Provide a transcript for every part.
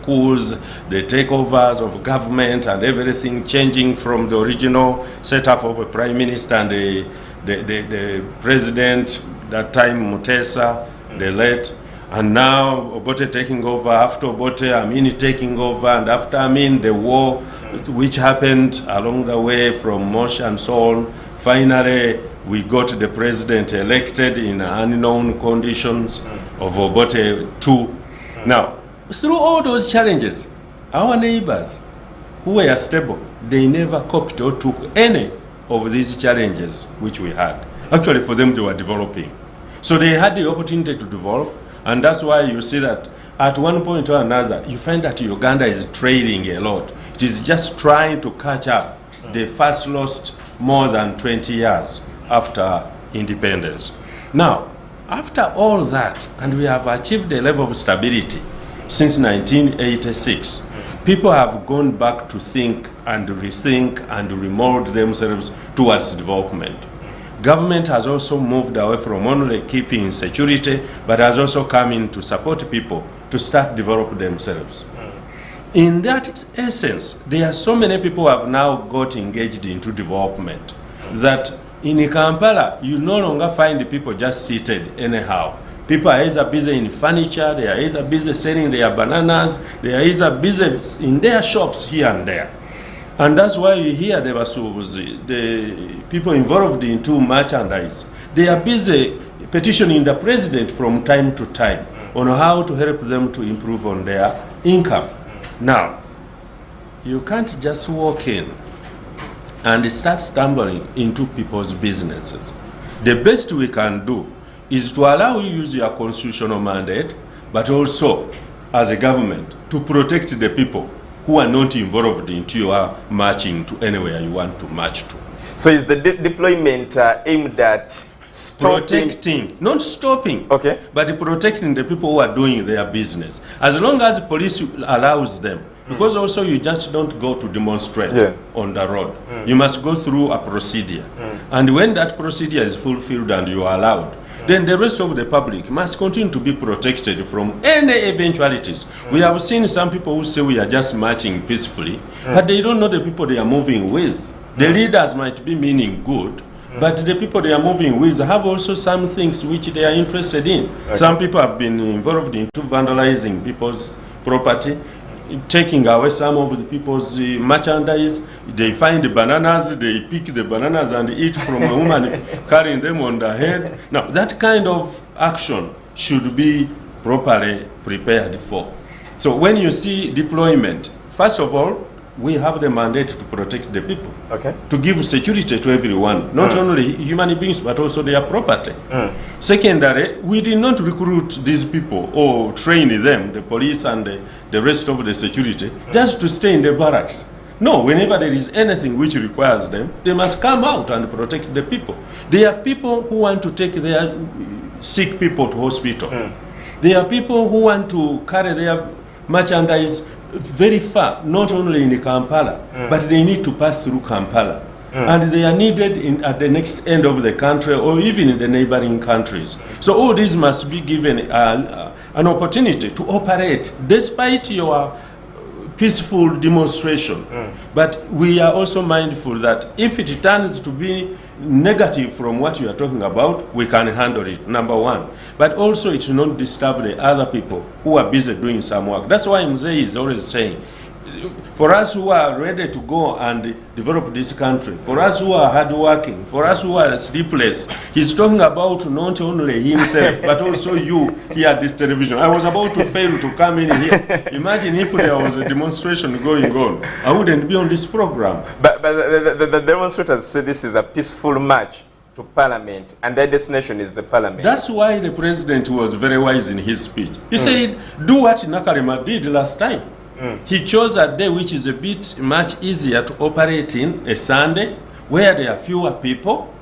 coups, the takeovers of government and everything changing from the original setup of a prime minister and the president, that time Mutesa, the late, and now Obote taking over, after Obote, Amin taking over, and after Amin, the war which happened along the way from Mosh and so on. Finally, we got the president elected in unknown conditions of Obote II. Now, through all those challenges, our neighbors who were stable, they never copied or took any of these challenges which we had. Actually, for them, they were developing. So they had the opportunity to develop, and that's why you see that at one point or another, you find that Uganda is trailing a lot. It is just trying to catch up. They first lost more than 20 years after independence. Now, after all that, and we have achieved a level of stability since 1986, people have gone back to think and rethink and remold themselves towards development. Government has also moved away from only keeping security, but has also come in to support people to start develop themselves. In that essence, there are so many people who have now got engaged into development that in Kampala, you no longer find people just seated anyhow. People are either busy in furniture, they are either busy selling their bananas, they are either busy in their shops here and there. And that's why you hear the people involved into merchandise. They are busy petitioning the president from time to time on how to help them to improve on their income. Now, you can't just walk in and start stumbling into people's businesses. The best we can do is to allow you to use your constitutional mandate, but also as a government to protect the people who are not involved into your marching to anywhere you want to march to. So is the deployment aimed at protecting, not stopping, okay, but protecting the people who are doing their business. As long as the police allows them, because also you just don't go to demonstrate on the road. You must go through a procedure. And when that procedure is fulfilled and you are allowed, then the rest of the public must continue to be protected from any eventualities. We have seen some people who say we are just marching peacefully, but they don't know the people they are moving with. The leaders might be meaning good, but the people they are moving with have also some things which they are interested in. Okay. Some people have been involved in vandalizing people's property, taking away some of the people's merchandise. They find the bananas, they pick the bananas and eat from a woman carrying them on the head. Now, that kind of action should be properly prepared for. So when you see deployment, first of all, we have the mandate to protect the people, okay, to give security to everyone, not only human beings, but also their property. Secondary, we did not recruit these people or train them, the police and the rest of the security, just to stay in the barracks. No, whenever there is anything which requires them, they must come out and protect the people. There are people who want to take their sick people to hospital. There are people who want to carry their merchandise very far, not only in Kampala, but they need to pass through Kampala. And they are needed at the next end of the country or even in the neighboring countries. So all these must be given an opportunity to operate despite your peaceful demonstration. But we are also mindful that if it turns to be negative from what you are talking about, we can handle it, number one. But also it will not disturb the other people who are busy doing some work. That's why Mzee is always saying, for us who are ready to go and develop this country, for us who are hardworking, for us who are sleepless, he's talking about not only himself, but also you here at this television. I was about to fail to come in here. Imagine if there was a demonstration going on. I wouldn't be on this program. But the demonstrators say this is a peaceful march to Parliament, and their destination is the Parliament. That's why the president was very wise in his speech. He said, do what Nakalema did last time. He chose a day which is a bit much easier to operate in, a Sunday, where there are fewer people,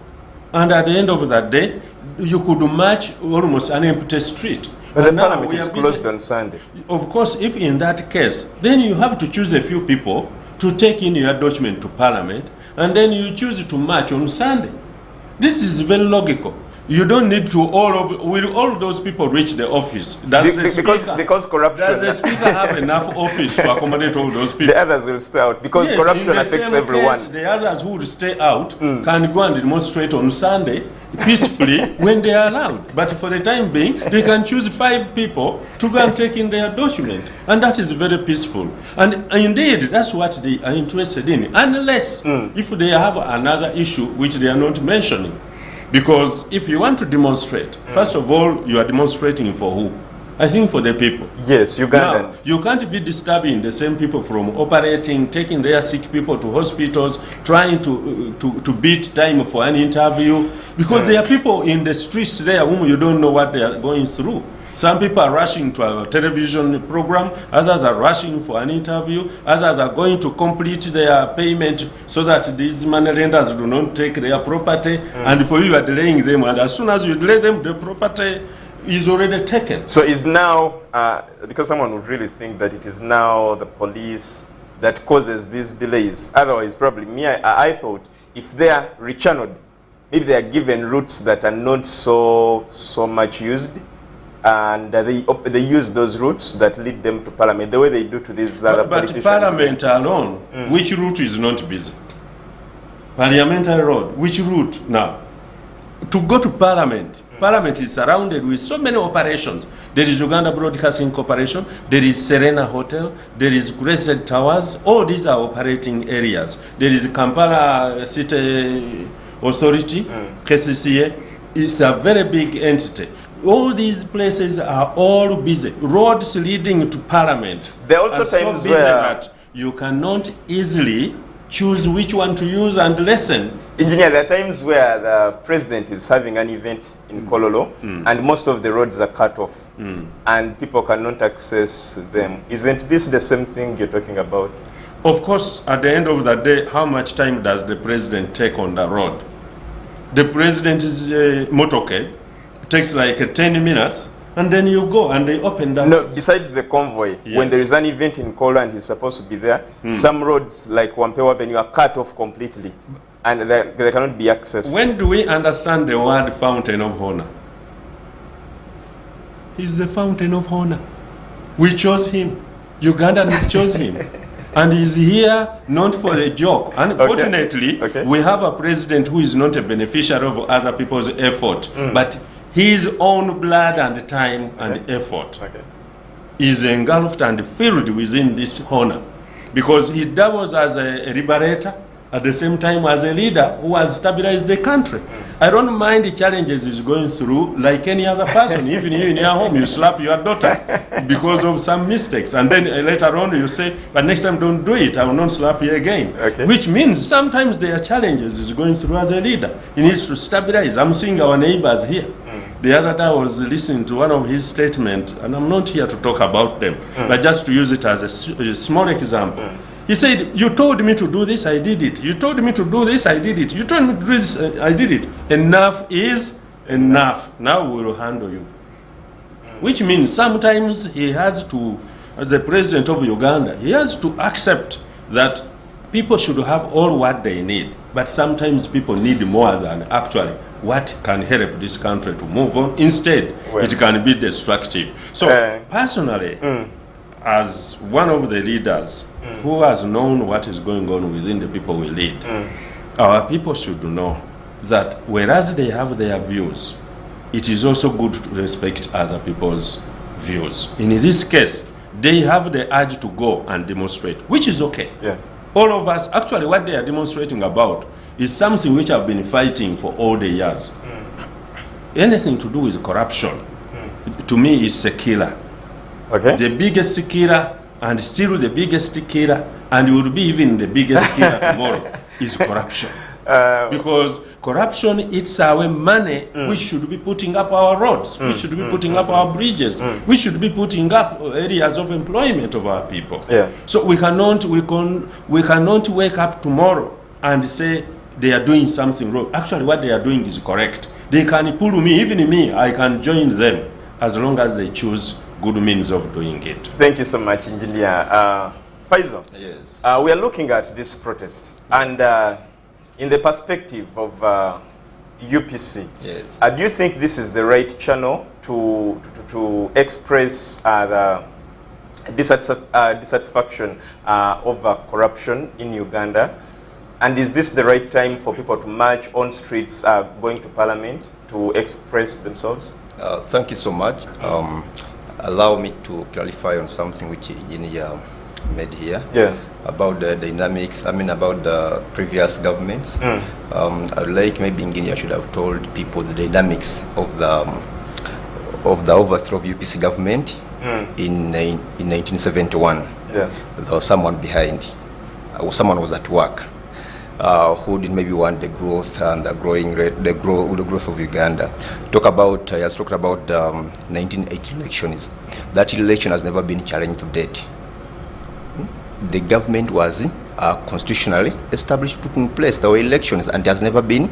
and at the end of that day, you could march almost an empty street. But the Parliament is closed on Sunday. Of course, if in that case, then you have to choose a few people to take in your document to Parliament, and then you choose to march on Sunday. This is very logical. You don't need to will all those people reach the office? Because corruption. Does the speaker have enough office to accommodate all those people? The others will stay out because yes, corruption affects everyone. Case, the others who would stay out can go and demonstrate on Sunday peacefully when they are allowed. But for the time being, they can choose 5 people to go and take in their document. And that is very peaceful. And indeed, that's what they are interested in. Unless if they have another issue which they are not mentioning. Because if you want to demonstrate, first of all, you are demonstrating for who? I think for the people. Yes, Ugandan. Now, you can't be disturbing the same people from operating, taking their sick people to hospitals, trying to beat time for an interview. Because there are people in the streets there whom you don't know what they are going through. Some people are rushing to a television program, others are rushing for an interview, others are going to complete their payment so that these money lenders do not take their property, and for you are delaying them, and as soon as you delay them, the property is already taken. So is now, because someone would really think that it is now the police that causes these delays. Otherwise, probably me, I thought if they are rechanneled, maybe they are given routes that are not so much used, and they use those routes that lead them to Parliament, the way they do to these other politicians. But Parliament alone, which route is not busy? Parliamentary road, which route now? To go to Parliament, Parliament is surrounded with so many operations. There is Uganda Broadcasting Corporation, there is Serena Hotel, there is Crescent Towers, all these are operating areas. There is Kampala City Authority, KCCA, it's a very big entity. All these places are all busy. Roads leading to Parliament there are also so times busy where that you cannot easily choose which one to use and listen. Engineer, there are times where the president is having an event in Kololo and most of the roads are cut off and people cannot access them. Isn't this the same thing you're talking about? Of course, at the end of the day, how much time does the president take on the road? The president's motorcade takes like 10 minutes, and then you go and they open that. No, besides the convoy, yes. When there is an event in Kola and he's supposed to be there, some roads like Wampewa Avenue are cut off completely, and they cannot be accessed. When do we understand the word fountain of honor? He's the fountain of honor. We chose him. Ugandans chose him. And he's here not for a joke. Unfortunately, we have a president who is not a beneficiary of other people's effort, but his own blood and time and effort is engulfed and filled within this honor, because he doubles as a liberator at the same time as a leader who has stabilized the country. I don't mind the challenges he's going through like any other person. Even you in your home, you slap your daughter because of some mistakes, and then later on you say, but next time don't do it, I will not slap you again. Which means sometimes there are challenges he's going through as a leader. He needs to stabilize. I'm seeing our neighbors here. The other day I was listening to one of his statements, and I'm not here to talk about them, but just to use it as a small example. He said, you told me to do this, I did it. You told me to do this, I did it. You told me to do this, I did it. Enough is enough. Now we will handle you. Which means sometimes he has to, as the president of Uganda, he has to accept that people should have all what they need. But sometimes people need more than actually what can help this country to move on. Instead, it can be destructive. So personally, as one of the leaders who has known what is going on within the people we lead, our people should know that whereas they have their views, it is also good to respect other people's views. In this case, they have the urge to go and demonstrate, which is okay. All of us, actually what they are demonstrating about is something which I've been fighting for all the years. Anything to do with corruption, to me it's a killer. The biggest killer, and still the biggest killer, and will be even the biggest killer tomorrow, is corruption. Because corruption eats away money, we should be putting up our roads, we should be putting up our bridges, we should be putting up areas of employment of our people. So we cannot wake up tomorrow and say they are doing something wrong. Actually what they are doing is correct. They can pull me, even me, I can join them, as long as they choose good means of doing it. Thank you so much, Engineer. Faisal, yes. We are looking at this protest, and in the perspective of UPC. Yes. Do you think this is the right channel to express the dissatisfaction over corruption in Uganda? And is this the right time for people to march on streets going to Parliament to express themselves? Thank you so much. Allow me to clarify on something which Engineer made here. Yeah. About the dynamics, about the previous governments. I'd like maybe Engineer should have told people the dynamics of the overthrow of UPC government in 1971. Yeah. There was someone behind, someone was at work, who didn't maybe want the growth and the growing rate, the growth of Uganda. He has talked about 1980 elections. That election has never been challenged to date. The government was constitutionally established, put in place. There were elections and it has never been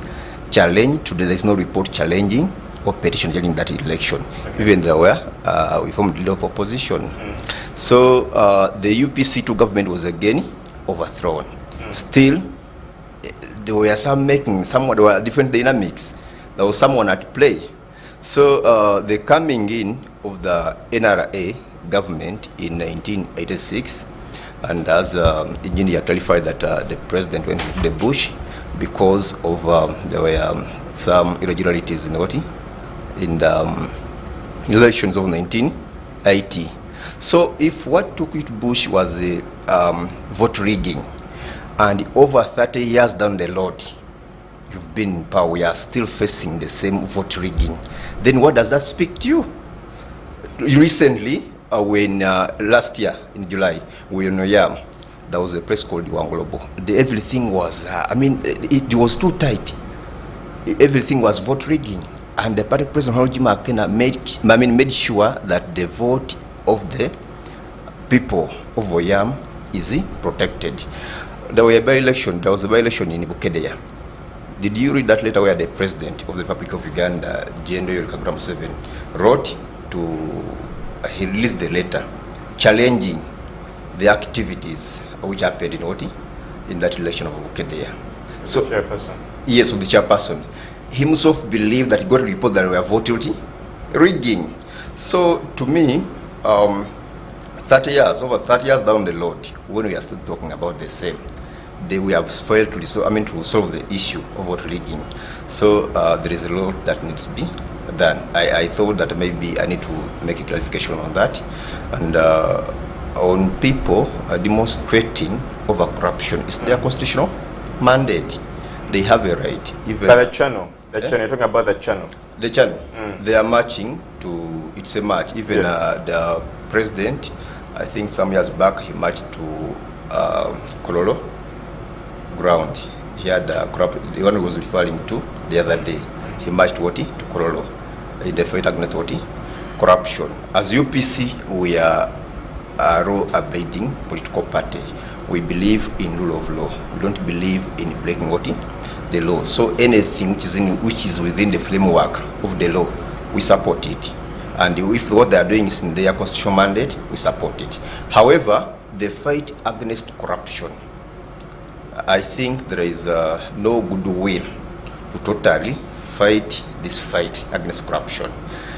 challenged. Today there is no report challenging or petition challenging that election. Okay. Even there were, we formed leader of opposition. So the UPC2 government was again overthrown. Still, there were there were different dynamics. There was someone at play. So the coming in of the NRA government in 1986, and as Engineer clarified that the president went to the bush because of there were some irregularities in the elections of 1980. So if what took you to bush was vote rigging, and over 30 years down the road, you've been in power, we are still facing the same vote rigging, then what does that speak to you? Recently, when last year in July, we were in Oyam, there was a press called Wangolobo. Everything was, it was too tight. Everything was vote rigging. And the party president, Harold Makena, made sure that the vote of the people of Oyam is protected. There was a by-election in Bukedeya. Did you read that letter where the president of the Republic of Uganda, Jendo Yoweri Museveni, wrote he released the letter challenging the activities which happened in that election of Bukedeya. So, the chairperson. Yes, with the chairperson. He himself believed that he got a report that we were vote rigging. So to me, over 30 years down the road, when we are still talking about the same, we have failed to solve the issue of vote rigging. So there is a lot that needs to be done. I thought that maybe I need to make a clarification on that. And on people demonstrating over corruption, it's their constitutional mandate. They have a right. Even the channel, you're talking about the channel. The channel, they are marching to, it's a march. Even the president, I think some years back, he marched to Kololo ground. He had the one he was referring to the other day. He marched to Kololo in the fight against corruption. As UPC, we are a law-abiding political party. We believe in rule of law. We don't believe in breaking the law. So anything which is within the framework of the law, we support it. And if what they are doing is in their constitutional mandate, we support it. However, the fight against corruption, I think there is no goodwill to totally fight this fight against corruption.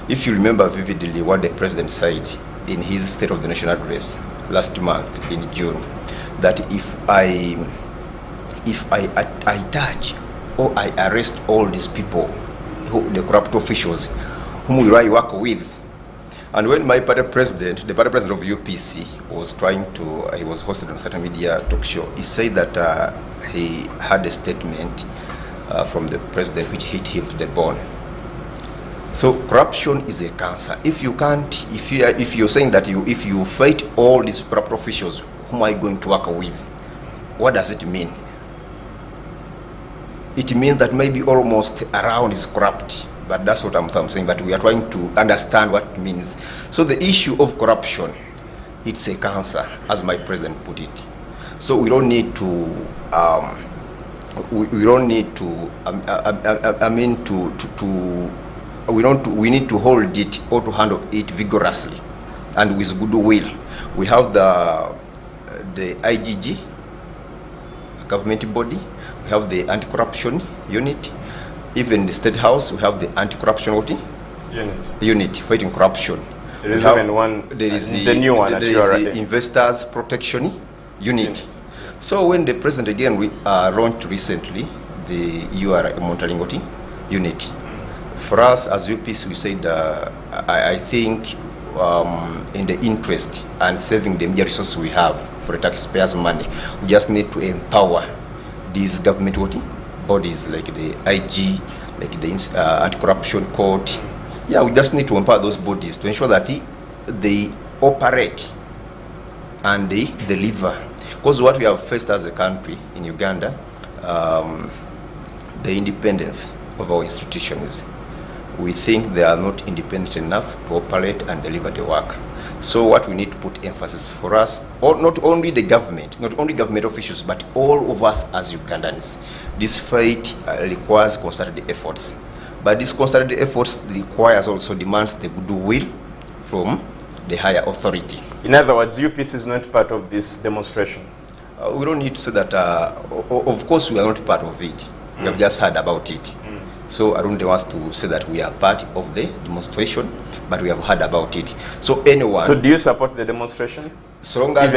If you remember vividly what the president said in his State of the Nation address last month in June, that if I touch or I arrest all these people, the corrupt officials whom will I work with. And when my party president, the party president of UPC, was he was hosted on a certain media talk show, he said that he had a statement from the president which hit him to the bone. So corruption is a cancer. If you're saying that if you fight all these corrupt officials, whom are you going to work with? What does it mean? It means that maybe almost around is corrupt. But that's what I'm saying, but we are trying to understand what it means. So the issue of corruption, it's a cancer, as my president put it. So we don't need to, we need to hold it or to handle it vigorously and with goodwill. We have the IGG, a government body. We have the anti-corruption unit. Even the State House, we have the anti-corruption unit fighting corruption. There is even one, there is the new one. There is the investors protection unit. So when the president again launched recently the UR monitoring unit, for us as UPC, we said I think in the interest and saving the media resources we have for the taxpayers' money, we just need to empower these government bodies like the IG, like the anti-corruption court. Yeah, we just need to empower those bodies to ensure that they operate and they deliver. Because what we have faced as a country in Uganda, the independence of our institutions. We think they are not independent enough to operate and deliver the work. So what we need to put emphasis for us, or not only the government, not only government officials, but all of us as Ugandans. This fight requires concerted efforts. But this concerted efforts requires also demands the goodwill from the higher authority. In other words, UPC is not part of this demonstration. We don't need to say that, of course we are not part of it. We have just heard about it. So I don't want to say that we are part of the demonstration, but we have heard about it. So anyone... So do you support the demonstration? So long as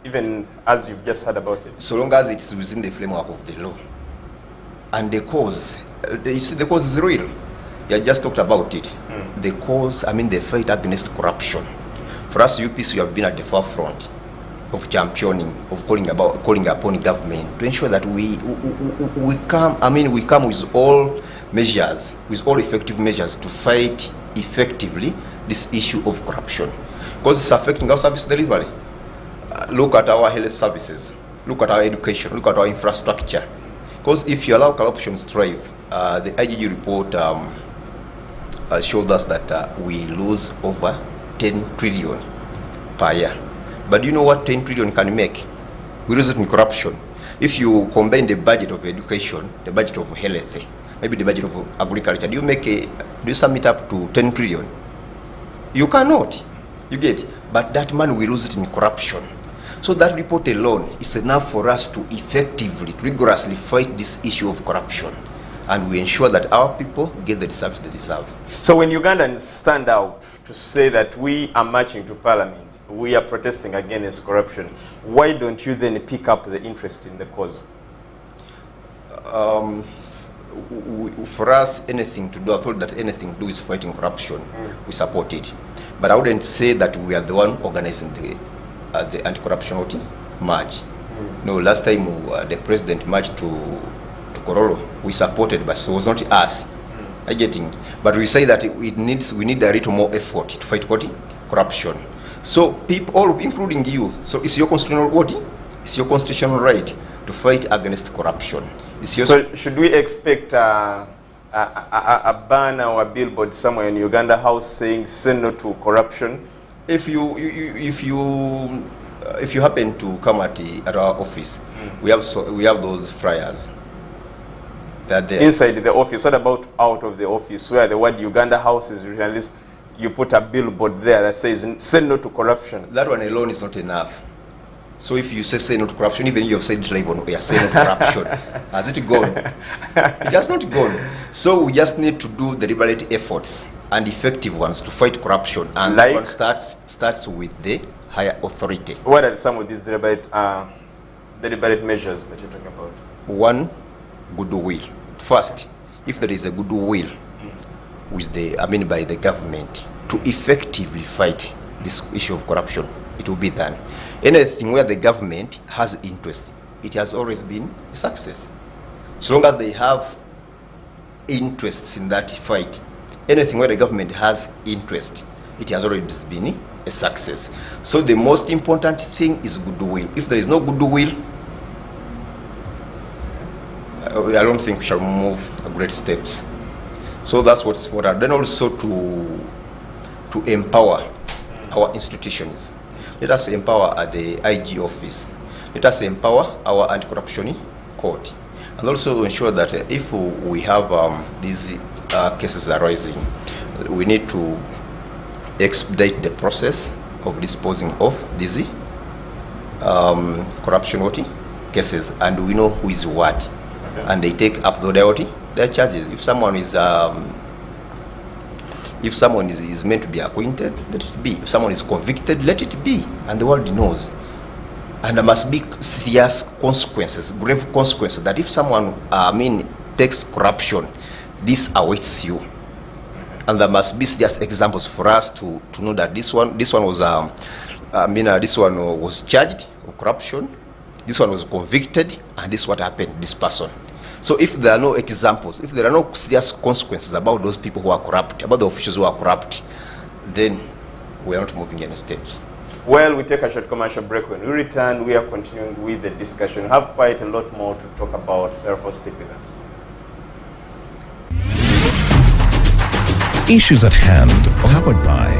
even as you've just heard about it? So long as it's within the framework of the law. And the cause, you see, the cause is real. You just talked about it. The cause, I mean the fight against corruption. For us UPC, we have been at the forefront of championing, of calling upon government to ensure that we come with all measures, with all effective measures to fight effectively this issue of corruption, because it's affecting our service delivery. Look at our health services, look at our education, look at our infrastructure. Because if you allow corruption to thrive, the IGG report showed us that we lose over 10 trillion per year. But do you know what 10 trillion can make? We lose it in corruption. If you combine the budget of education, the budget of health, maybe the budget of agriculture, do you sum it up to 10 trillion? You cannot. You get? But that money we lose it in corruption. So that report alone is enough for us to effectively, rigorously fight this issue of corruption. And we ensure that our people get the service they deserve. So when Ugandans stand out to say that we are marching to parliament, we are protesting against corruption, why don't you then pick up the interest in the cause? For us, anything to do, I thought that anything to do with fighting corruption, we support it. But I wouldn't say that we are the one organizing the anti-corruption march. No, last time the president marched to Kororo, we supported, but so it was not us. But we say that we need a little more effort to fight corruption. So people, all including you, so it's your constitutional right to fight against corruption. So should we expect a banner or a billboard somewhere in Uganda House saying "Say no to corruption"? If you happen to come at our office, we have those flyers. Inside the office. What about out of the office, where the word Uganda House is written? You put a billboard there that says "Say no to corruption." That one alone is not enough. So if you say no to corruption, even if you have said it live on air, say no to corruption, has it gone? It has not gone. So we just need to do the deliberate efforts and effective ones to fight corruption, and that one starts with the higher authority. What are some of these deliberate measures that you're talking about? One, goodwill. First, if there is a goodwill by the government to effectively fight this issue of corruption, it will be done. Anything where the government has interest, it has always been a success. So long as they have interests in that fight, anything where the government has interest, it has already been a success. So the most important thing is goodwill. If there is no goodwill, I don't think we shall move great steps. So that's what's important. Then also to empower our institutions. Let us empower at the IG office. Let us empower our anti-corruption court. And also ensure that if we have these cases arising, we need to expedite the process of disposing of these corruption cases, and we know who is what. Okay. And they take up the There are charges. If someone is meant to be acquainted, let it be. If someone is convicted, let it be. And the world knows. And there must be serious consequences, grave consequences, that if someone, takes corruption, this awaits you. And there must be serious examples for us to know that this one was charged of corruption, this one was convicted, and this is what happened to this person. So if there are no examples, if there are no serious consequences about those people who are corrupt, about the officials who are corrupt, then we are not moving any steps. Well, we take a short commercial break. When we return, we are continuing with the discussion. We have quite a lot more to talk about. Therefore, stick with us. Issues at hand, powered by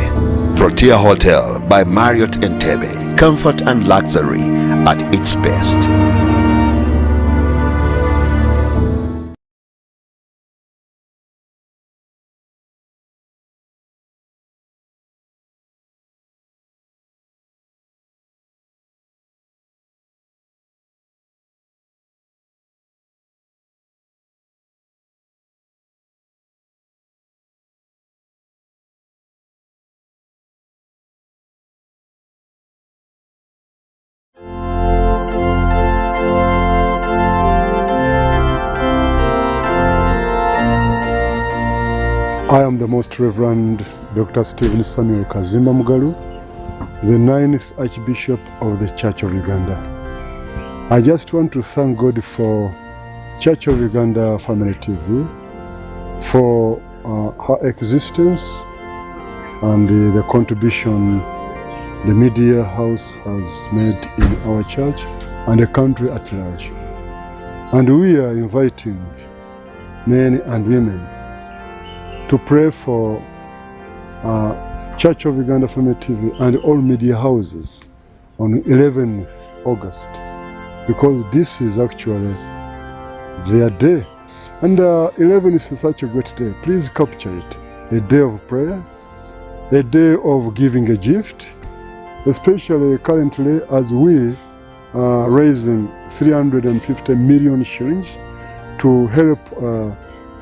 Protea Hotel by Marriott Entebbe. Comfort and luxury at its best. I am the Most Reverend Dr. Stephen Samuel Kazimba Mugalu, the 9th Archbishop of the Church of Uganda. I just want to thank God for Church of Uganda Family TV, for her existence and the contribution the media house has made in our church and the country at large. And we are inviting men and women to pray for Church of Uganda Family TV and all media houses on 11th August, because this is actually their day. And 11th is such a great day. Please capture it. A day of prayer, a day of giving a gift, especially currently as we are raising 350 million shillings to help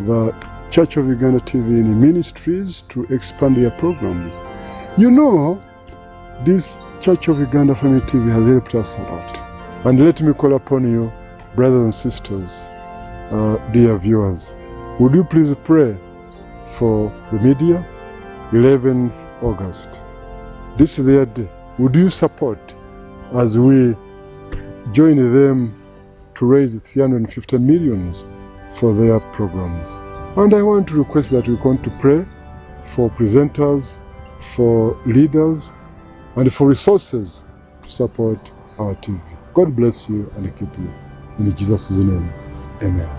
the Church of Uganda TV in ministries to expand their programs. You know, this Church of Uganda Family TV has helped us a lot. And let me call upon you, brothers and sisters, dear viewers, would you please pray for the media, 11th August. This is their day. Would you support as we join them to raise 350 millions for their programs? And I want to request that we want to pray for presenters, for leaders, and for resources to support our TV. God bless you and keep you. In Jesus' name, amen.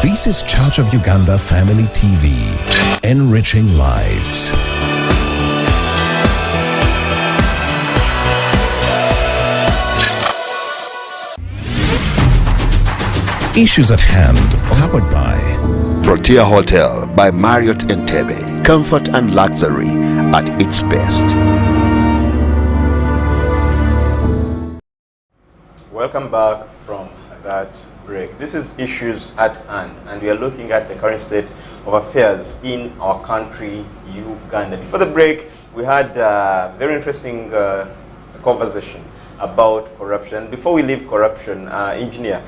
This is Church of Uganda Family TV, enriching lives. Issues at hand, powered by Protea Hotel by Marriott Entebbe. Comfort and luxury at its best. Welcome back from that break. This is Issues at Hand, and we are looking at the current state of affairs in our country, Uganda. Before the break, we had a very interesting conversation about corruption. Before we leave corruption, Engineer,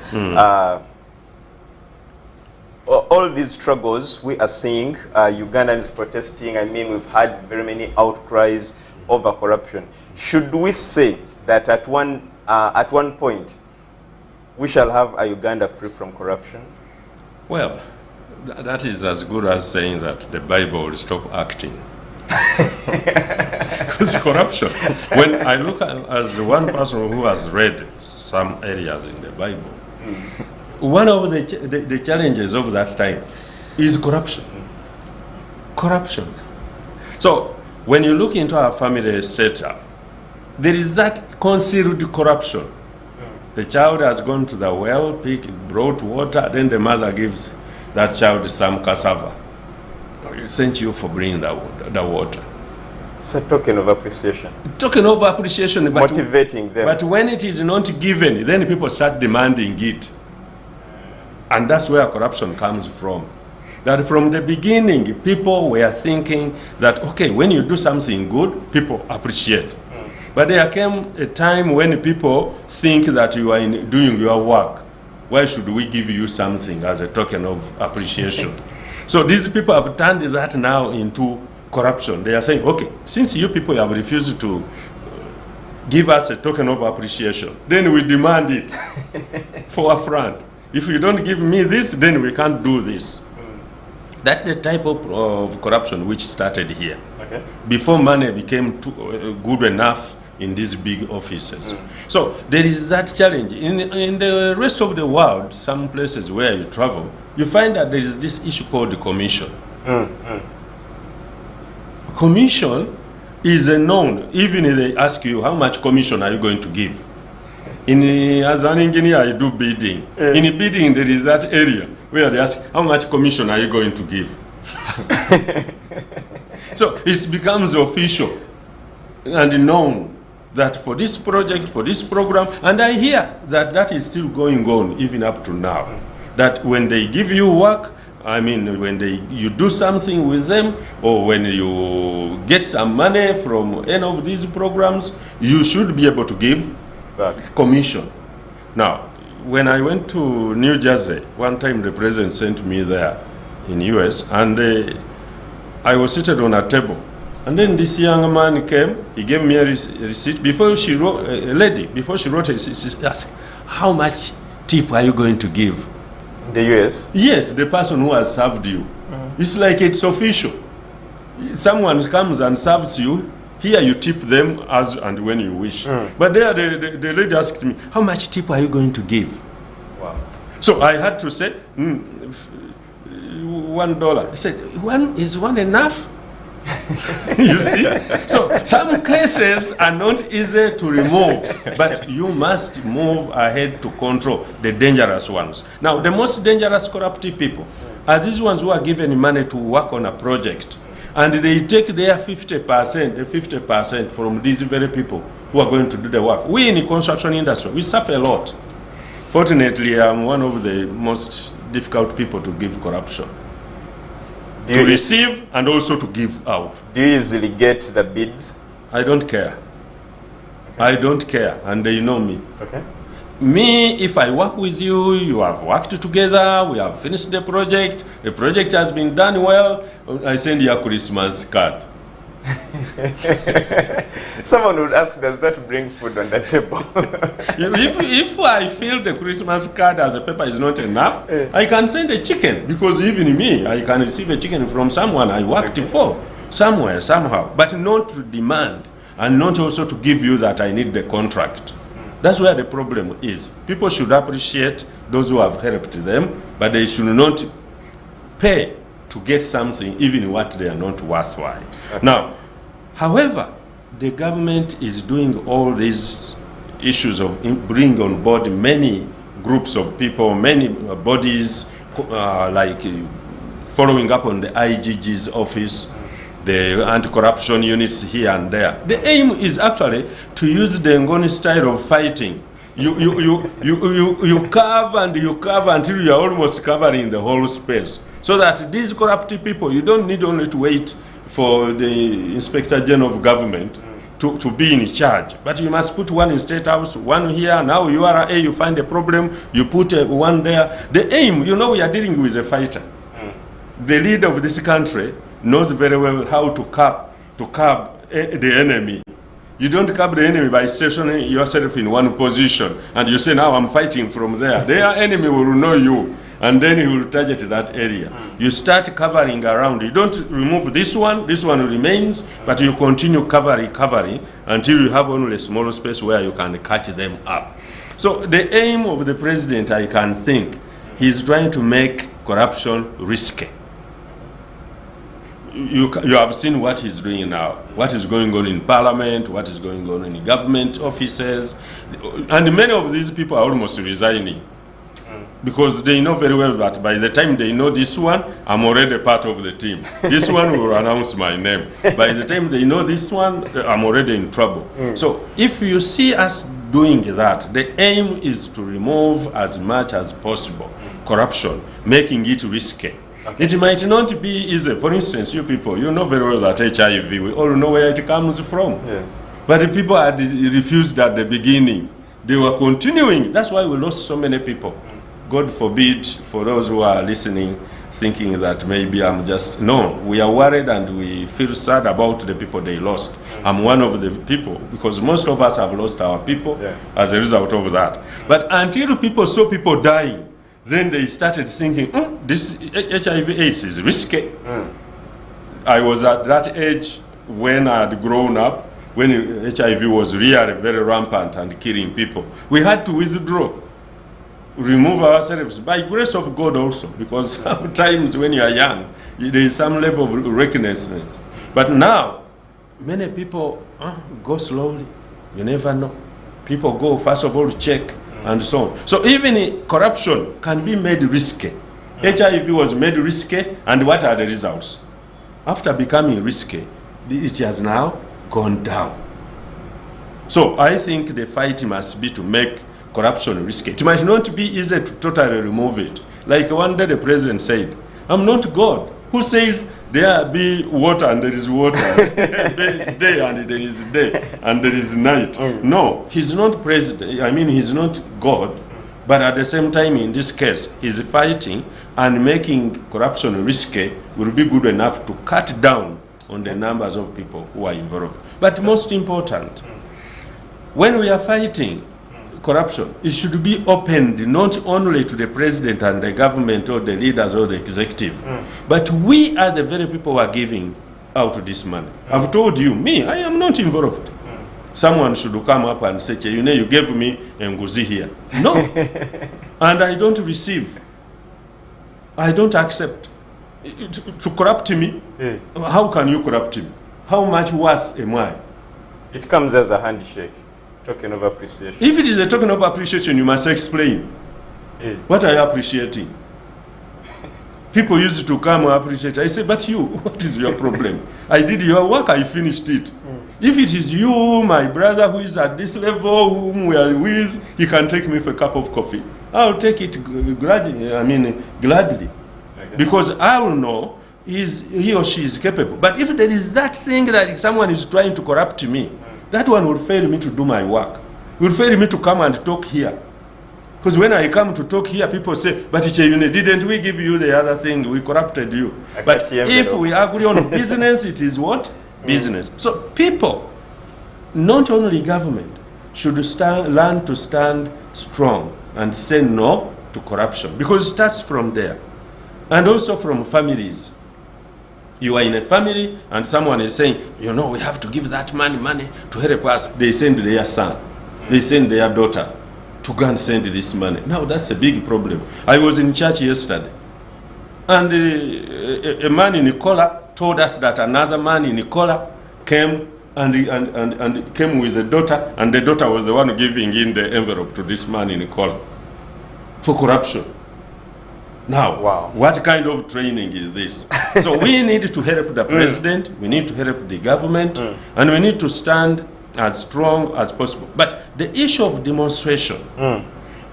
all these struggles we are seeing, Ugandans protesting, I mean, we've had very many outcries over corruption. Should we say that at one point, we shall have a Uganda free from corruption? Well, that is as good as saying that the Bible will stop acting. Because corruption, when I look at, as one person who has read some areas in the Bible, one of the challenges of that time is corruption. Corruption. So when you look into our family setup, there is that concealed corruption. The child has gone to the well, brought water, then the mother gives that child some cassava. Thank you for bringing the water. It's a token of appreciation. Token of appreciation, but motivating them. But when it is not given, then people start demanding it. And that's where corruption comes from. That from the beginning, people were thinking that, okay, when you do something good, people appreciate. But there came a time when people think that you are doing your work. Why should we give you something as a token of appreciation? So these people have turned that now into corruption. They are saying, okay, since you people have refused to give us a token of appreciation, then we demand it for a front. If you don't give me this, then we can't do this. That's the type of corruption which started here. Okay. Before money became good enough in these big offices. So there is that challenge. In the rest of the world, some places where you travel, you find that there is this issue called the commission. Commission is a known. Even if they ask you, how much commission are you going to give? As an engineer, I do bidding. In bidding, there is that area where they ask, how much commission are you going to give? So it becomes official and known that for this project, for this program, and I hear that that is still going on even up to now. That when they give you work, I mean, when you do something with them, or when you get some money from any of these programs, you should be able to give back commission. Now, when I went to New Jersey, one time the president sent me there in US, and I was seated on a table. And then this young man came, he gave me a receipt. Before she wrote, a lady, before she wrote it, she asked, how much tip are you going to give? In the US? Yes, the person who has served you. It's like it's official. Someone comes and serves you, here you tip them as and when you wish. But there the lady asked me, how much tip are you going to give? Wow. So I had to say, $1. I said, is one enough? You see? So some cases are not easy to remove, but you must move ahead to control the dangerous ones. Now, the most dangerous corruptive people are these ones who are given money to work on a project, and they take their 50% from these very people who are going to do the work. We in the construction industry, we suffer a lot. Fortunately, I'm one of the most difficult people to give corruption. To receive and also to give out. Do you easily get the bids? I don't care. Okay. I don't care, and they know me. Okay. Me, if I work with you, you have worked together, we have finished the project has been done well, I send you a Christmas card. Someone would ask, does that bring food on the table? if I feel the Christmas card as a paper is not enough, I can send a chicken, because even me, I can receive a chicken from someone I worked for, somewhere, somehow, but not to demand, and not also to give you that I need the contract. That's where the problem is. People should appreciate those who have helped them, but they should not pay to get something, even what they are not worthwhile. Okay. Now, however, the government is doing all these issues of bringing on board many groups of people, many bodies, following up on the IGG's office, the anti-corruption units here and there. The aim is actually to use the Ngoni style of fighting. You carve and you carve until you are almost covering the whole space. So that these corrupt people, you don't need only to wait for the Inspector General of Government to be in charge. But you must put one in State House, one here. Now URA, you find a problem, you put one there. The aim, we are dealing with a fighter. The leader of this country knows very well how to curb the enemy. You don't curb the enemy by stationing yourself in one position and you say, now I'm fighting from there. Their enemy will know you and then he will target that area. You start covering around. You don't remove this one remains, but you continue covering until you have only a small space where you can catch them up. So the aim of the president, I can think, he's trying to make corruption risky. You have seen what he's doing now, what is going on in parliament, what is going on in government offices, and many of these people are almost resigning because they know very well that by the time they know this one, I'm already part of the team. This one will announce my name. By the time they know this one, I'm already in trouble. So if you see us doing that, the aim is to remove as much as possible corruption, making it risky. Okay. It might not be easy. For instance, you people, you know very well that HIV, we all know where it comes from. Yes. But the people had refused at the beginning. They were continuing. That's why we lost so many people. God forbid, for those who are listening, thinking that maybe I'm just... No, we are worried and we feel sad about the people they lost. I'm one of the people, because most of us have lost our people as a result of that. But until people saw people dying, then they started thinking, this HIV/AIDS is risky. I was at that age when I had grown up, when HIV was really very rampant and killing people. We had to withdraw, remove ourselves, by grace of God also, because sometimes when you are young, there is some level of recklessness. But now, many people go slowly. You never know. People go, first of all, check, and so on. So even corruption can be made risky. HIV was made risky, and what are the results? After becoming risky, it has now gone down. So I think the fight must be to make corruption risky. It might not be easy to totally remove it. Like one day the president said, I'm not God. Who says there be water and there is water, day and there is day and there is night? No, he's not president. I mean, he's not God. But at the same time, in this case, he's fighting and making corruption risky will be good enough to cut down on the numbers of people who are involved. But most important, when we are fighting corruption, it should be opened not only to the president and the government or the leaders or the executive, but we are the very people who are giving out this money. I've told you, I am not involved. Someone should come up and say, you gave me a nguzi here. No. And I don't receive. I don't accept. To corrupt me, how can you corrupt me? How much worth am I? It comes as a handshake. Token of appreciation. If it is a token of appreciation, you must explain. What are you appreciating? People used to come and appreciate. I say, but you, what is your problem? I did your work, I finished it. If it is you, my brother, who is at this level, whom we are with, he can take me for a cup of coffee. I'll take it gladly. Because I will know he or she is capable. But if there is that thing that someone is trying to corrupt me, that one will fail me to do my work. Will fail me to come and talk here. Because when I come to talk here, people say, but didn't we give you the other thing? We corrupted you. But if we agree on business, it is what? Business. So people, not only government, should learn to stand strong and say no to corruption. Because it starts from there. And also from families. You are in a family and someone is saying, we have to give that money to help us. They send their son, they send their daughter to go and send this money. Now that's a big problem. I was in church yesterday and a man in a collar told us that another man in a collar came and came with a daughter, and the daughter was the one giving in the envelope to this man in a collar. for corruption. Now, Wow. what kind of training is this? So we need to help the president, we need to help the government, and we need to stand as strong as possible. But the issue of demonstration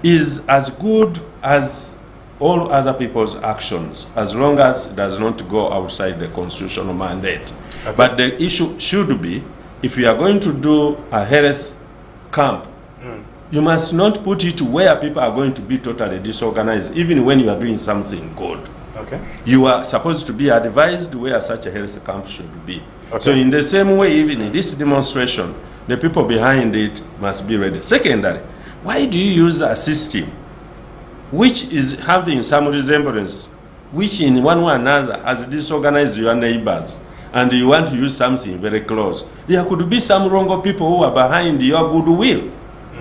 is as good as all other people's actions, as long as it does not go outside the constitutional mandate. Okay. But the issue should be, if you are going to do a health camp, you must not put it where people are going to be totally disorganized, even when you are doing something good. Okay. You are supposed to be advised where such a health camp should be. Okay. So in the same way, even in this demonstration, the people behind it must be ready. Secondly, why do you use a system which is having some resemblance, which in one way or another has disorganized your neighbors, and you want to use something very close? There could be some wrong people who are behind your goodwill.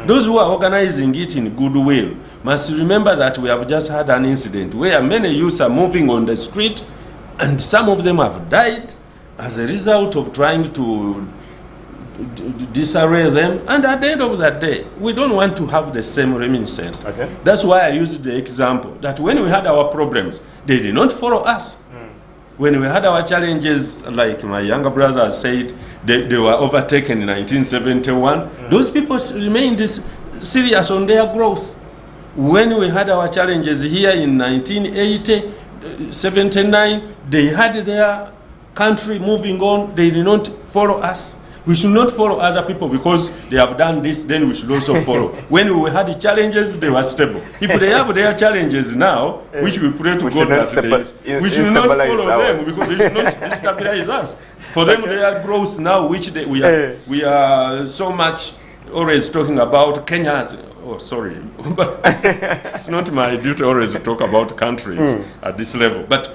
Those who are organizing it in goodwill must remember that we have just had an incident where many youths are moving on the street, and some of them have died as a result of trying to disarray them. And at the end of that day, we don't want to have the same reminiscence. Okay. That's why I used the example that when we had our problems, they did not follow us. When we had our challenges, like my younger brother said, they were overtaken in 1971. Those people remained serious on their growth. When we had our challenges here in 1980, 79, they had their country moving on. They did not follow us. We should not follow other people because they have done this, then we should also follow. When we had the challenges, they were stable. If they have their challenges now, which we pray to God that we should not follow them because they should not destabilize us. For them, their growth now, which we are so much always talking about Kenya's. Oh, sorry, but it's not my duty always to talk about countries at this level. But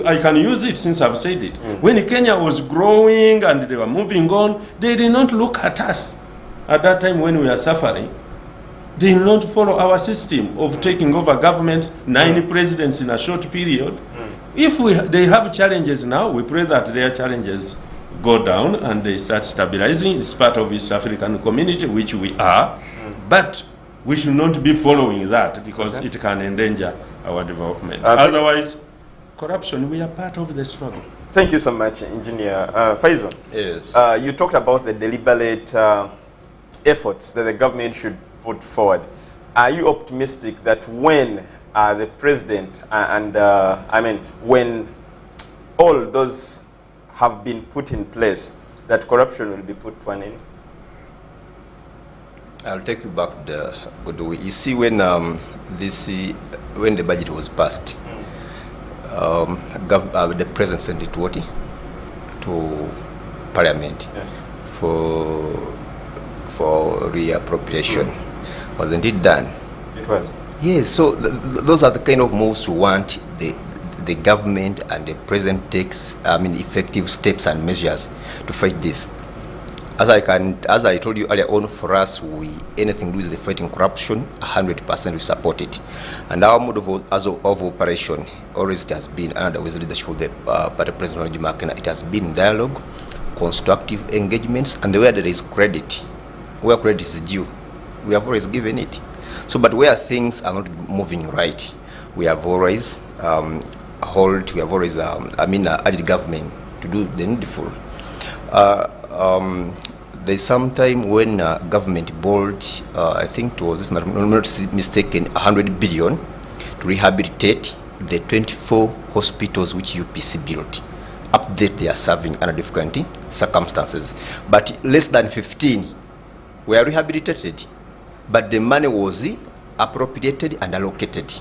I can use it since I've said it. When Kenya was growing and they were moving on, they did not look at us. At that time when we are suffering, they did not follow our system of taking over government, 9 presidents in a short period. If they have challenges now, we pray that their challenges go down and they start stabilizing. It's part of East African community, which we are. But we should not be following that because it can endanger our development. Otherwise, corruption, we are part of the struggle. Thank you so much, Engineer. Faisal. Yes. You talked about the deliberate efforts that the government should put forward. Are you optimistic that when the president when all those have been put in place, that corruption will be put to an end? I'll take you back to the goodwill. You see, when the budget was passed, the president sent it to Parliament for reappropriation. Wasn't it done? It was. Yes. So those are the kind of moves we want the government and the president takes. Effective steps and measures to fight this. As I told you earlier on, for us, anything to do with the fighting corruption, 100% we support it. And our mode of operation always has been, under with the leadership of the President Regeneration, it has been dialogue, constructive engagements, and where there is credit, where credit is due, we have always given it. So, but where things are not moving right, we have always urged the government to do the needful. There's some time when government borrowed, I think it was, if I'm not mistaken, 100 billion to rehabilitate the 24 hospitals which UPC built. Update they are serving under different circumstances. But less than 15 were rehabilitated. But the money was appropriated and allocated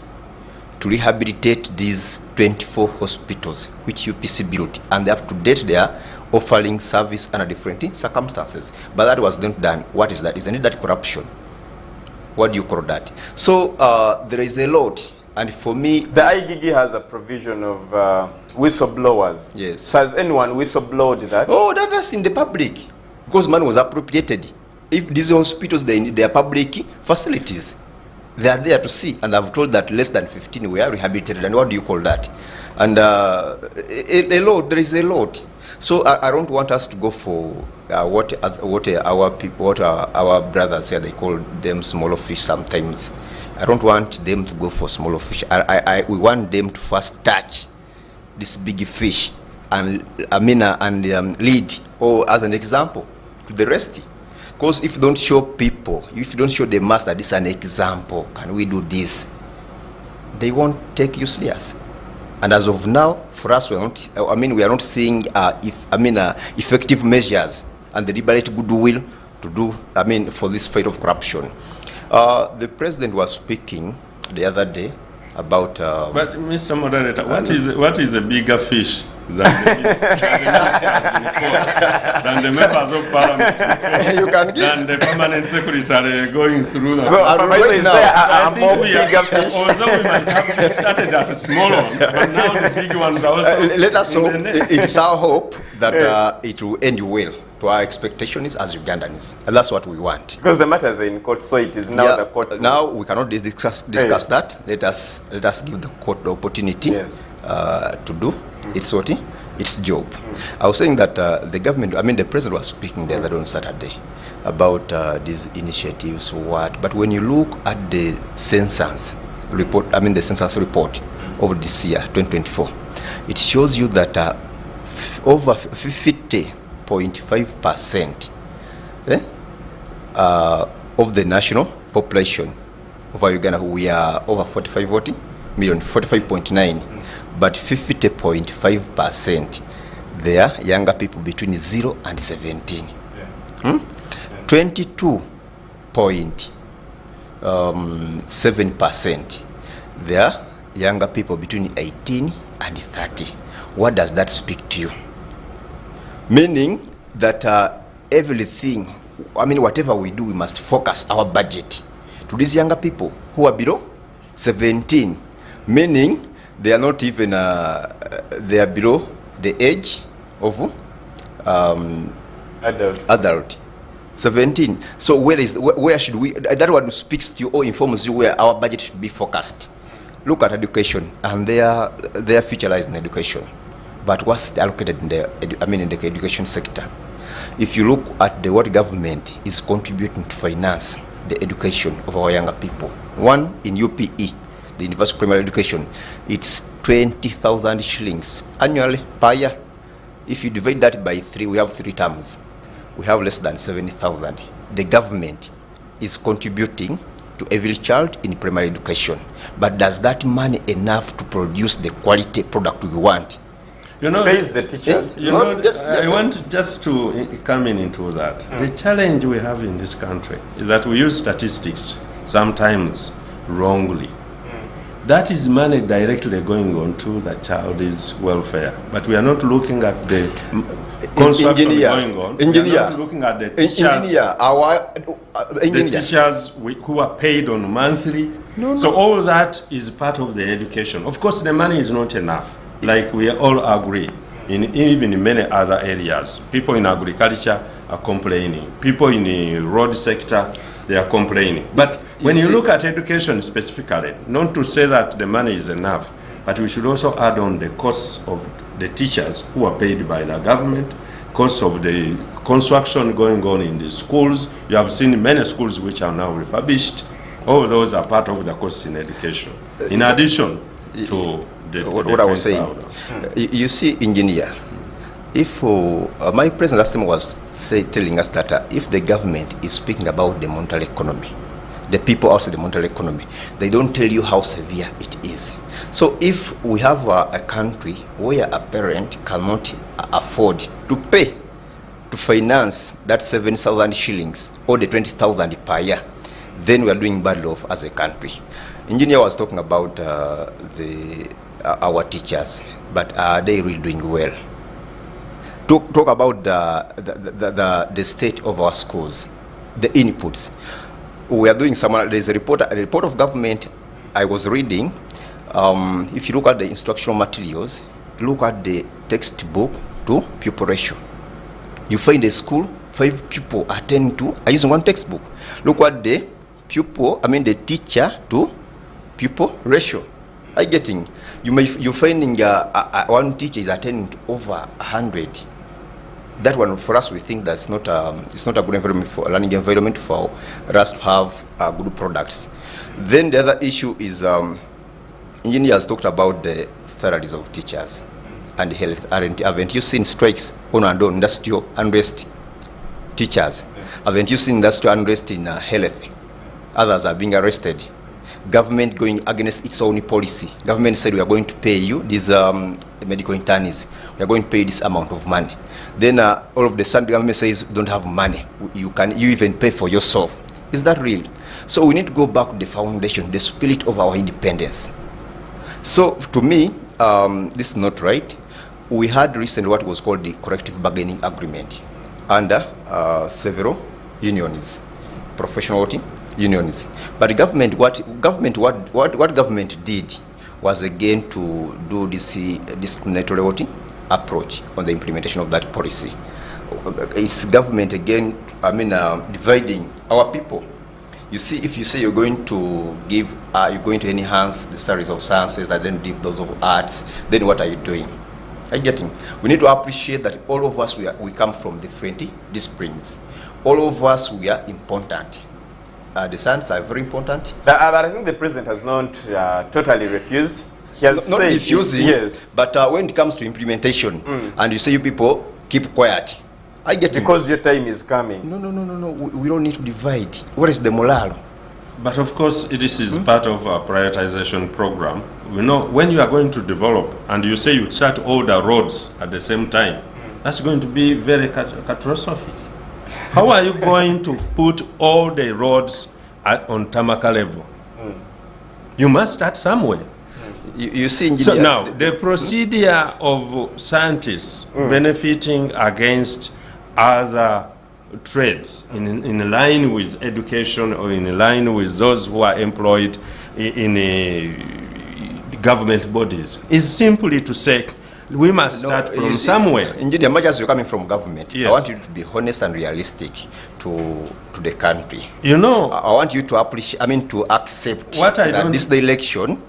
to rehabilitate these 24 hospitals which UPC built. And up to date they are offering service under different circumstances. But that was not done. What is that? Isn't that corruption? What do you call that? So there is a lot. And for me, the IGG has a provision of whistleblowers. Yes. So has anyone whistleblowed that? Oh, that's in the public. Because money was appropriated. If these hospitals, they are public facilities, they are there to see. And I've told that less than 15 were rehabilitated. And what do you call that? And a lot, there is a lot. So I don't want us to go for what our brothers here, they call them small fish sometimes. I don't want them to go for smaller fish. We want them to first touch this big fish and lead, or as an example to the rest. Because if you don't show people, if you don't show the master this is an example and we do this, they won't take you serious. And as of now, for us, we are not seeing effective measures and the deliberate goodwill to do, for this fight of corruption. The president was speaking the other day about. But Mr. Moderator, what is a bigger fish than the ministers in court, than the members of parliament, You can give. than the permanent secretary going through the. So, right now, I think more we are, bigger fish. although we might have started at small ones, but now the big ones are also. Let us in hope. the net. It is our hope that it will end well to our expectations as Ugandans, and that's what we want. Because the matter is in court, so it is now the court. Now we cannot discuss that. Let us give the court the opportunity to do its job. I was saying that the government, the president was speaking the other day on Saturday about these initiatives, but when you look at the census report, the census report of this year, 2024, it shows you that over 50.5% of the national population of Uganda, we are over 45.9, but 50.5% they are younger people between 0 and 17. 22.7% they are younger people between 18 and 30. What does that speak to you? Meaning that everything, whatever we do, we must focus our budget to these younger people who are below 17, meaning they are not even, they are below the age of adult. 17. So where should we, that one speaks to you or informs you where our budget should be focused. Look at education, and they are futurized in education. But what's allocated in the education sector? If you look at what government is contributing to finance the education of our younger people, one in UPE, the Universal Primary Education, it's 20,000 shillings annually per year. If you divide that by 3, we have 3 terms. We have less than 70,000. The government is contributing to every child in primary education. But does that money enough to produce the quality product we want? Pays the teachers. I want just to come into that. The challenge we have in this country is that we use statistics sometimes wrongly. That is money directly going on to the child's welfare, but we are not looking at the construction going on. We are not looking at the teachers. The teachers who are paid on monthly. So all that is part of the education. Of course, the money is not enough. Like we all agree, even in many other areas. People in agriculture are complaining. People in the road sector, they are complaining. But when you look at education specifically, not to say that the money is enough, but we should also add on the costs of the teachers who are paid by the government, costs of the construction going on in the schools. You have seen many schools which are now refurbished. All those are part of the costs in education. In addition to what I was saying, you see, engineer, if my president last time was telling us that if the government is speaking about the monetary economy, the people outside the monetary economy, they don't tell you how severe it is. So if we have a country where a parent cannot afford to pay to finance that 7,000 shillings or the 20,000 per year, then we are doing bad off as a country. Engineer was talking about our teachers, but are they really doing well? Talk about the state of our schools, the inputs. We are doing there's a report of government I was reading. If you look at the instructional materials, look at the textbook to pupil ratio. You find a school, 5 pupils are using one textbook. Look at the the teacher to pupil ratio. You're finding one teacher is attending to over 100 that one for us, we think that's not it's not a good environment for a learning environment for us to have good products. Then the other issue is engineers talked about the salaries of teachers and health. Haven't you seen strikes on industrial unrest? Teachers, haven't you seen industrial unrest in health? Others are being arrested. Government going against its own policy. Government said we are going to pay you these medical internees. We are going to pay this amount of money. Then all of the sudden, the government says we don't have money. You even pay for yourself. Is that real? So we need to go back to the foundation, the spirit of our independence. So to me, this is not right. We had recently what was called the collective bargaining agreement under several unions, professional unions. But the government, what government did was again to do this discriminatory approach on the implementation of that policy. It's government again, dividing our people. You see, if you say you're going to give, you're going to enhance the salaries of sciences and then give those of arts, then what are you doing? Are you getting? We need to appreciate that all of us, we come from different disciplines. All of us, we are important. The science are very important. But I think the president has not totally refused. He has not said refusing, yes. But when it comes to implementation, and you say you people keep quiet, I get it. Because your time is coming. No. We don't need to divide. What is the morale? But of course, this is part of our prioritization program. We know when you are going to develop and you say you start all the roads at the same time, that's going to be very catastrophic. How are you going to put all the roads on Tamaka level? You must start somewhere. You see, so now the procedure of scientists benefiting against other trades in line with education or in line with those who are employed in government bodies is simply to say we must start from somewhere. Engineer, much as you're coming from government, yes. I want you to be honest and realistic to the country. You know, I want you to appreciate, to accept what that this is the election.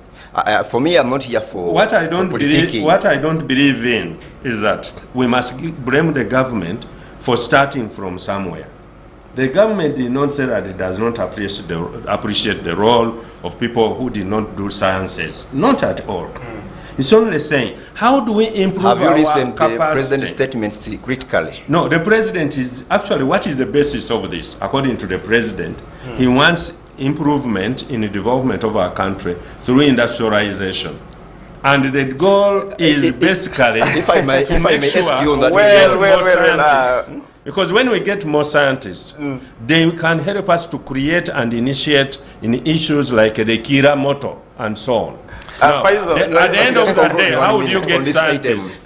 For me, I'm not here for what I don't politicking. What I don't believe in is that we must blame the government for starting from somewhere. The government did not say that it does not appreciate the role of people who did not do sciences. Not at all. It's only saying, how do we improve our capacity? Have you listened to the president's statements critically? No, the president is actually, what is the basis of this? According to the president, he wants improvement in the development of our country through industrialization. And the goal is basically if I may ask you on that, scientists. Because when we get more scientists, they can help us to create and initiate in issues like the Kira motto and so on. Now, at the end of the day, how would you get scientists?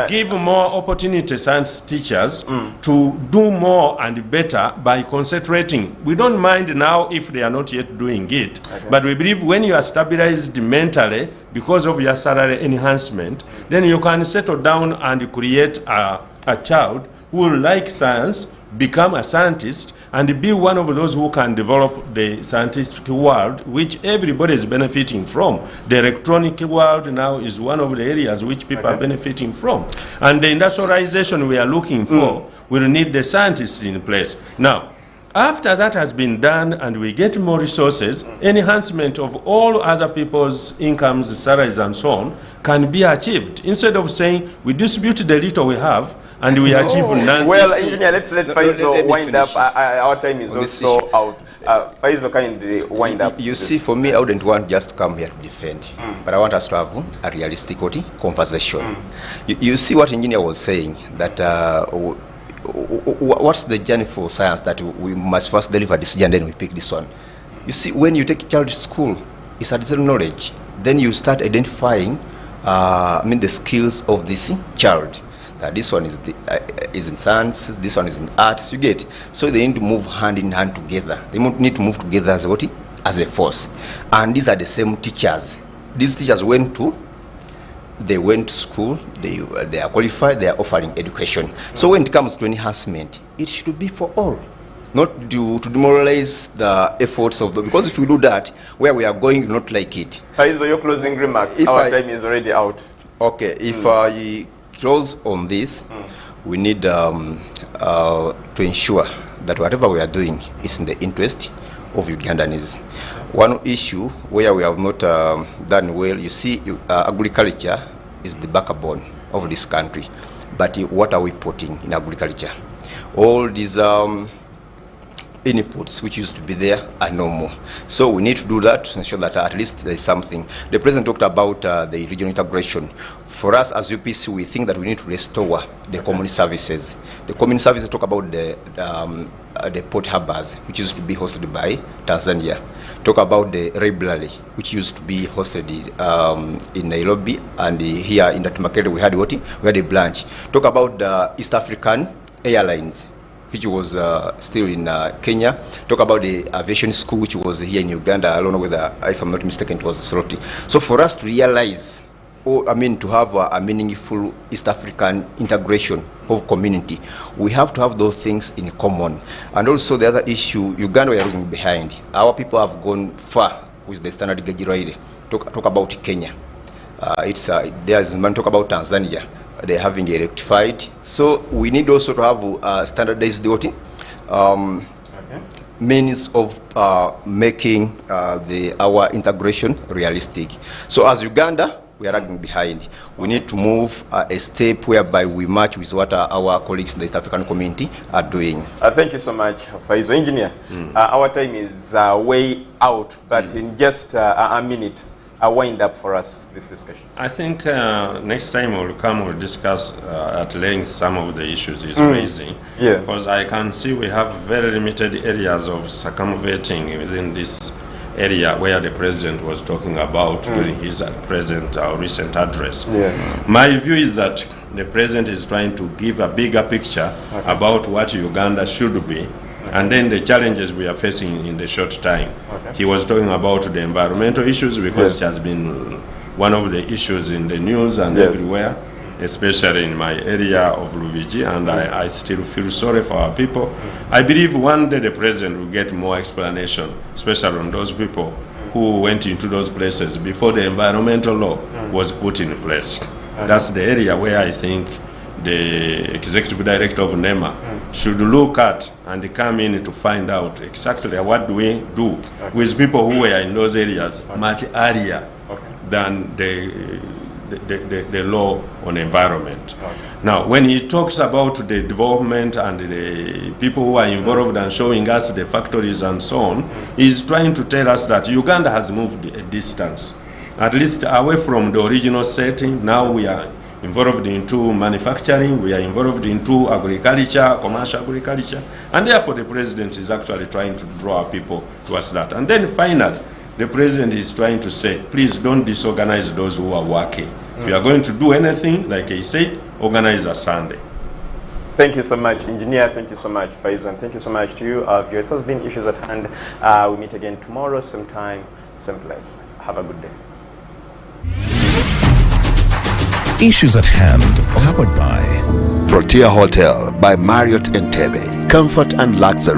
Give more opportunity science teachers to do more and better by concentrating. We don't mind now if they are not yet doing it, but we believe when you are stabilized mentally because of your salary enhancement, then you can settle down and create a child who will like science, become a scientist, and be one of those who can develop the scientific world, which everybody is benefiting from. The electronic world now is one of the areas which people are benefiting from. And the industrialization we are looking for will need the scientists in place. Now, after that has been done and we get more resources, enhancement of all other people's incomes, salaries, and so on can be achieved. Instead of saying we distribute the little we have, and we achieve nothing. Well, engineer, let's Faizo wind up. Our time is also out. Faizo, can wind up. You see, for me, I wouldn't want just to come here to defend, but I want us to have a realistic conversation. You see what engineer was saying, that what's the journey for science, that we must first deliver this journey, then we pick this one. You see, when you take a child to school, it's additional knowledge. Then you start identifying the skills of this child. This one is in science, this one is in arts, you get. So they need to move hand in hand together. They need to move together as a force. And these are the same teachers. These teachers went to school, they are qualified, they are offering education. So when it comes to enhancement, it should be for all. Not to demoralize the efforts of them. Because if we do that, where we are going, not like it. Faizo, your closing remarks. Our time is already out. Okay, if I close on this, we need to ensure that whatever we are doing is in the interest of Ugandans. One issue where we have not done well, you see, agriculture is the backbone of this country. But what are we putting in agriculture? All these inputs which used to be there are no more. So we need to do that to ensure that at least there is something. The President talked about the regional integration. For us as UPC, we think that we need to restore the common services. The common services talk about the port harbors, which used to be hosted by Tanzania. Talk about the library, which used to be hosted in Nairobi, and here in the Tumuramye we had what? We had a branch. Talk about the East African Airlines, which was still in Kenya. Talk about the aviation school, which was here in Uganda. I don't know whether, if I'm not mistaken, it was Soroti. So for us to realize, to have a meaningful East African integration of community, we have to have those things in common. And also the other issue, Uganda, we are looking behind. Our people have gone far with the standard gauge railway. Talk about Kenya. There's man talk about Tanzania. They're having it rectified. So we need also to have standardized means of making our integration realistic. So as Uganda, we are lagging behind. We need to move a step whereby we match with what our colleagues in the East African community are doing. Thank you so much, Faizo. Engineer, our time is way out, but in just a minute, wind up for us this discussion. I think next time we'll discuss at length some of the issues he's raising. Yeah. Because I can see we have very limited areas of circumventing within this area where the president was talking about during his recent address. Yeah. My view is that the president is trying to give a bigger picture about what Uganda should be, and then the challenges we are facing in the short time. He was talking about the environmental issues because it has been one of the issues in the news and everywhere, especially in my area of Lubigi, and I still feel sorry for our people. I believe one day the president will get more explanation, especially on those people who went into those places before the environmental law was put in place. That's the area where I think the executive director of NEMA should look at and come in to find out exactly what do we do with people who were in those areas much earlier than the law on environment. Now, when he talks about the development and the people who are involved and showing us the factories and so on, he's trying to tell us that Uganda has moved a distance, at least away from the original setting. Now we are involved into manufacturing, we are involved into agriculture, commercial agriculture, and therefore the president is actually trying to draw people towards that. And then finally, the president is trying to say, please don't disorganize those who are working. If you are going to do anything, like I said, organize a Sunday. Thank you so much, Engineer. Thank you so much, Faizan. Thank you so much to you, our viewers. It has been Issues at Hand. We meet again tomorrow, same time, same place. Have a good day. Issues at Hand, powered by Protea Hotel by Marriott Entebbe. Comfort and luxury.